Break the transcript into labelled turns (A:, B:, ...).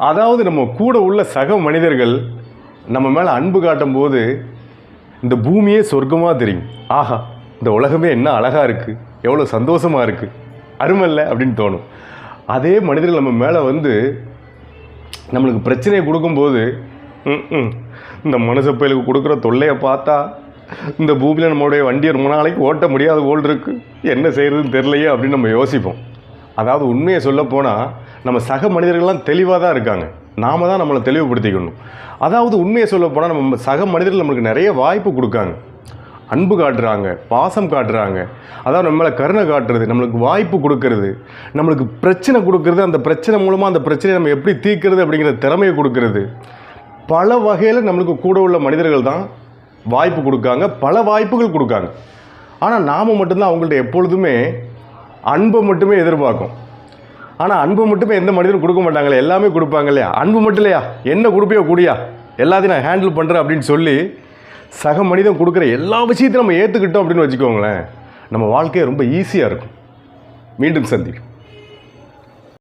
A: அதாவது நம்ம கூட உள்ள சக மனிதர்கள் நம்ம மேலே அன்பு காட்டும் போது இந்த பூமியே சொர்க்கமாக தெரியும். ஆஹா, இந்த உலகமே என்ன அழகாக இருக்குது, எவ்வளோ சந்தோஷமாக இருக்குது, அருமைல்ல அப்படின்னு தோணும். அதே மனிதர்கள் நம்ம மேலே வந்து நம்மளுக்கு பிரச்சனையை கொடுக்கும்போது இந்த மனுஷ பயலுக்கு கொடுக்குற தொல்லையை பார்த்தா இந்த பூமியில் நம்மளுடைய வண்டியை ரொம்ப நாளைக்கு ஓட்ட முடியாத போல் இருக்குது, என்ன செய்கிறதுன்னு தெரியலையே அப்படின்னு நம்ம யோசிப்போம். அதாவது உண்மையை சொல்லப்போனால் நம்ம சக மனிதர்கள்லாம் தெளிவாக தான் இருக்காங்க, நாம் தான் நம்மளை தெளிவுபடுத்திக்கணும். அதாவது உண்மையை சொல்லப்போனால் நம்ம சக மனிதர்கள் நம்மளுக்கு நிறைய வாய்ப்பு கொடுக்காங்க, அன்பு காட்டுறாங்க, பாசம் காட்டுறாங்க. அதாவது நம்ம மேலே கருணை காட்டுறது, நம்மளுக்கு வாய்ப்பு கொடுக்கறது, நம்மளுக்கு பிரச்சனை கொடுக்கறது, அந்த பிரச்சனை மூலமாக அந்த பிரச்சனையை நம்ம எப்படி தீர்க்கிறது அப்படிங்கிற திறமையை கொடுக்கறது. பல வகையில் நம்மளுக்கு கூட உள்ள மனிதர்கள் தான் வாய்ப்பு கொடுக்காங்க, பல வாய்ப்புகள் கொடுக்காங்க. ஆனால் நாம் மட்டும்தான் அவங்கள்ட்ட எப்பொழுதுமே அன்பை மட்டுமே எதிர்பார்க்கும். ஆனால் அன்பு மட்டுமே எந்த மனிதரும் கொடுக்க மாட்டாங்களே, எல்லாமே கொடுப்பாங்க இல்லையா. அன்பு மட்டும் இல்லையா, என்ன கொடுப்பியோ கூடியா, எல்லாத்தையும் நான் ஹேண்டில் பண்ணுறேன் அப்படின்னு சொல்லி சக மனிதன் கொடுக்குற எல்லா விஷயத்தையும் நம்ம ஏற்றுக்கிட்டோம் அப்படின்னு வச்சுக்கோங்களேன், நம்ம வாழ்க்கையை ரொம்ப ஈஸியாக இருக்கும். மீண்டும் சந்திப்போம்.